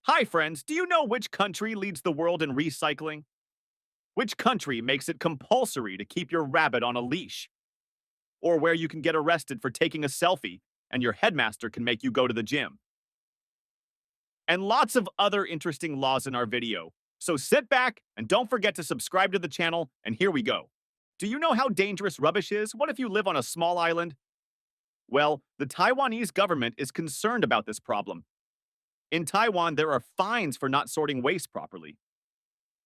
Hi, friends. Do you know which country leads the world in recycling? Which country makes it compulsory to keep your rabbit on a leash? Or where you can get arrested for taking a selfie and your headmaster can make you go to the gym? And lots of other interesting laws in our video. So sit back and don't forget to subscribe to the channel, and here we go. Do you know how dangerous rubbish is? What if you live on a small island? Well, the Taiwanese government is concerned about this problem. In Taiwan, there are fines for not sorting waste properly.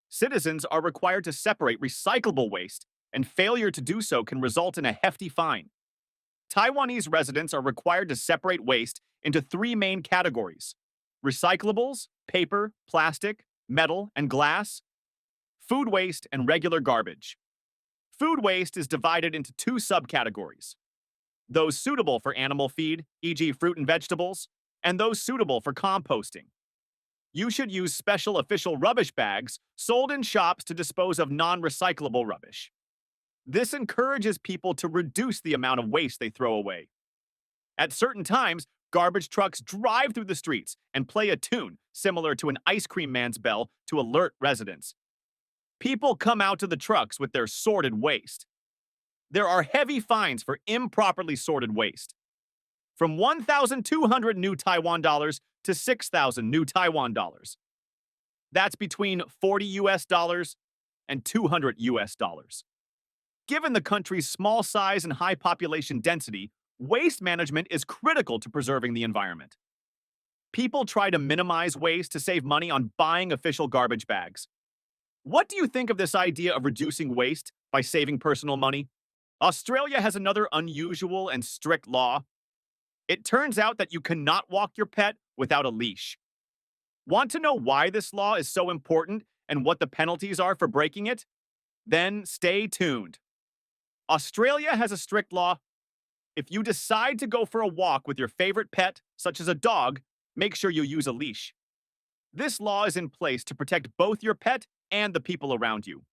Citizens are required to separate recyclable waste, and failure to do so can result in a hefty fine. Taiwanese residents are required to separate waste into three main categories: recyclables, paper, plastic, metal, and glass, food waste, and regular garbage. Food waste is divided into two subcategories: those suitable for animal feed, e.g., fruit and vegetables, and those suitable for composting. You should use special official rubbish bags sold in shops to dispose of non-recyclable rubbish. This encourages people to reduce the amount of waste they throw away. At certain times, garbage trucks drive through the streets and play a tune similar to an ice cream man's bell to alert residents. People come out to the trucks with their sorted waste. There are heavy fines for improperly sorted waste, from 1,200 new Taiwan dollars to 6,000 new Taiwan dollars. That's between 40 US dollars and 200 US dollars. Given the country's small size and high population density, waste management is critical to preserving the environment. People try to minimize waste to save money on buying official garbage bags. What do you think of this idea of reducing waste by saving personal money? Australia has another unusual and strict law. It turns out that you cannot walk your pet without a leash. Want to know why this law is so important and what the penalties are for breaking it? Then stay tuned. Australia has a strict law. If you decide to go for a walk with your favorite pet, such as a dog, make sure you use a leash. This law is in place to protect both your pet and the people around you.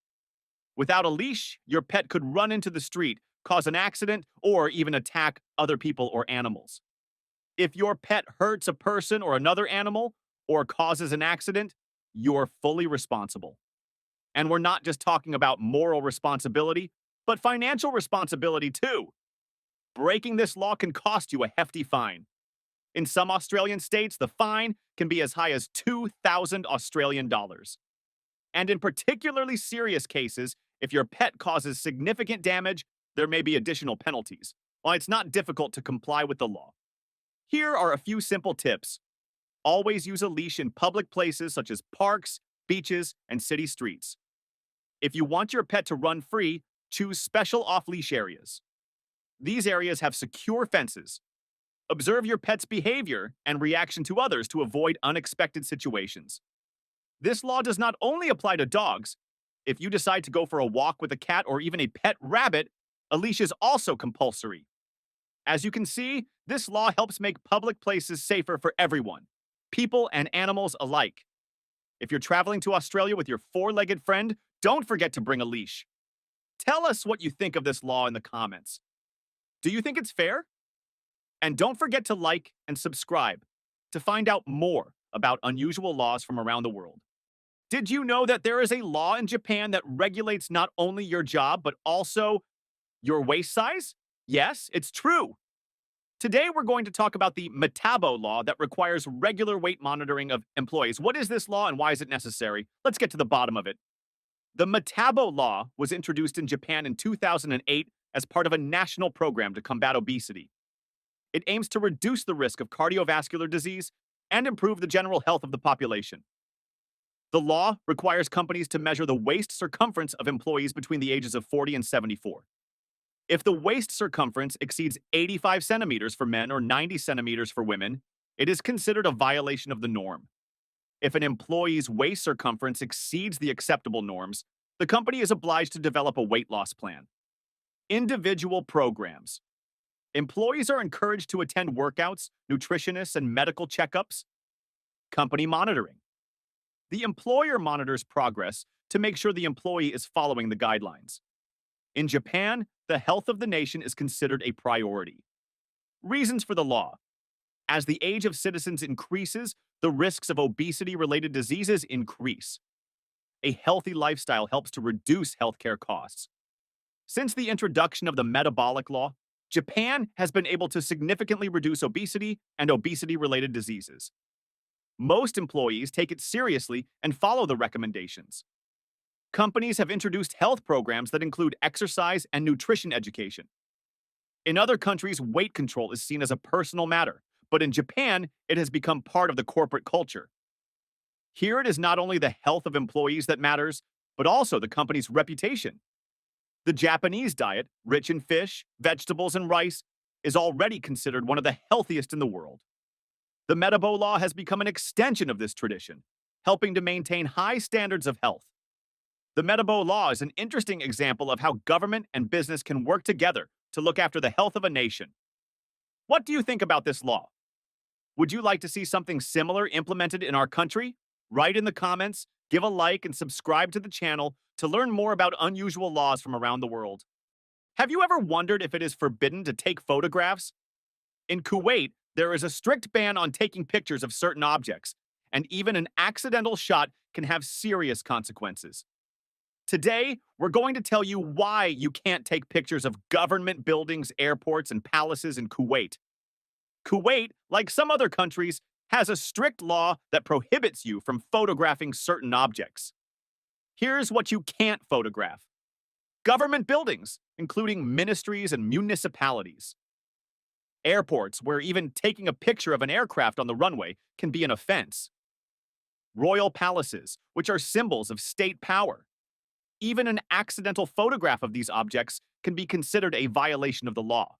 Without a leash, your pet could run into the street, cause an accident, or even attack other people or animals. If your pet hurts a person or another animal, or causes an accident, you're fully responsible. And we're not just talking about moral responsibility, but financial responsibility too. Breaking this law can cost you a hefty fine. In some Australian states, the fine can be as high as 2,000 Australian dollars. And in particularly serious cases, if your pet causes significant damage, there may be additional penalties, while it's not difficult to comply with the law. Here are a few simple tips. Always use a leash in public places such as parks, beaches, and city streets. If you want your pet to run free, choose special off-leash areas. These areas have secure fences. Observe your pet's behavior and reaction to others to avoid unexpected situations. This law does not only apply to dogs. If you decide to go for a walk with a cat or even a pet rabbit, a leash is also compulsory. As you can see, this law helps make public places safer for everyone, people and animals alike. If you're traveling to Australia with your four-legged friend, don't forget to bring a leash. Tell us what you think of this law in the comments. Do you think it's fair? And don't forget to like and subscribe to find out more about unusual laws from around the world. Did you know that there is a law in Japan that regulates not only your job, but also your waist size? Yes, it's true. Today, we're going to talk about the Metabo law that requires regular weight monitoring of employees. What is this law and why is it necessary? Let's get to the bottom of it. The Metabo law was introduced in Japan in 2008 as part of a national program to combat obesity. It aims to reduce the risk of cardiovascular disease and improve the general health of the population. The law requires companies to measure the waist circumference of employees between the ages of 40 and 74. If the waist circumference exceeds 85 centimeters for men or 90 centimeters for women, it is considered a violation of the norm. If an employee's waist circumference exceeds the acceptable norms, the company is obliged to develop a weight loss plan. Individual programs. Employees are encouraged to attend workouts, nutritionists, and medical checkups. Company monitoring. The employer monitors progress to make sure the employee is following the guidelines. In Japan, the health of the nation is considered a priority. Reasons for the law. As the age of citizens increases, the risks of obesity-related diseases increase. A healthy lifestyle helps to reduce healthcare costs. Since the introduction of the metabolic law, Japan has been able to significantly reduce obesity and obesity-related diseases. Most employees take it seriously and follow the recommendations. Companies have introduced health programs that include exercise and nutrition education. In other countries, weight control is seen as a personal matter, but in Japan, it has become part of the corporate culture. Here, it is not only the health of employees that matters, but also the company's reputation. The Japanese diet, rich in fish, vegetables, and rice, is already considered one of the healthiest in the world. The Metabo Law has become an extension of this tradition, helping to maintain high standards of health. The Metabo Law is an interesting example of how government and business can work together to look after the health of a nation. What do you think about this law? Would you like to see something similar implemented in our country? Write in the comments, give a like, and subscribe to the channel to learn more about unusual laws from around the world. Have you ever wondered if it is forbidden to take photographs? In Kuwait, there is a strict ban on taking pictures of certain objects, and even an accidental shot can have serious consequences. Today, we're going to tell you why you can't take pictures of government buildings, airports, and palaces in Kuwait. Kuwait, like some other countries, has a strict law that prohibits you from photographing certain objects. Here's what you can't photograph. Government buildings, including ministries and municipalities. Airports, where even taking a picture of an aircraft on the runway can be an offense. Royal palaces, which are symbols of state power. Even an accidental photograph of these objects can be considered a violation of the law.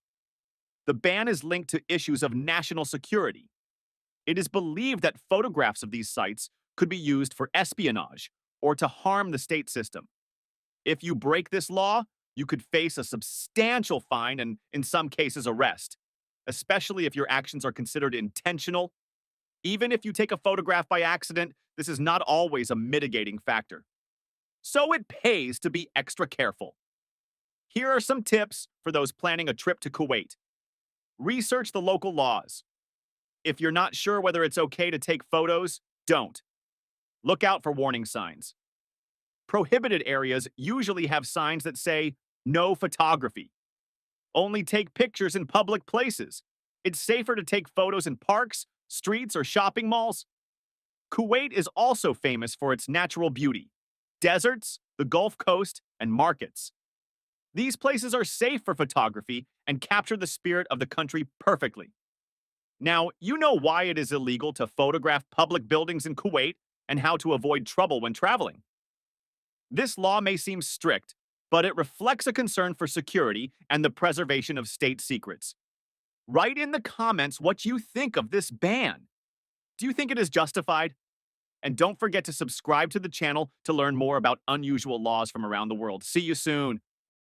The ban is linked to issues of national security. It is believed that photographs of these sites could be used for espionage or to harm the state system. If you break this law, you could face a substantial fine and, in some cases, arrest, especially if your actions are considered intentional. Even if you take a photograph by accident, this is not always a mitigating factor. So it pays to be extra careful. Here are some tips for those planning a trip to Kuwait. Research the local laws. If you're not sure whether it's okay to take photos, don't. Look out for warning signs. Prohibited areas usually have signs that say, "No photography." Only take pictures in public places. It's safer to take photos in parks, streets, or shopping malls. Kuwait is also famous for its natural beauty. Deserts, the Gulf Coast, and markets. These places are safe for photography and capture the spirit of the country perfectly. Now, you know why it is illegal to photograph public buildings in Kuwait and how to avoid trouble when traveling. This law may seem strict, but it reflects a concern for security and the preservation of state secrets. Write in the comments what you think of this ban. Do you think it is justified? And don't forget to subscribe to the channel to learn more about unusual laws from around the world. See you soon.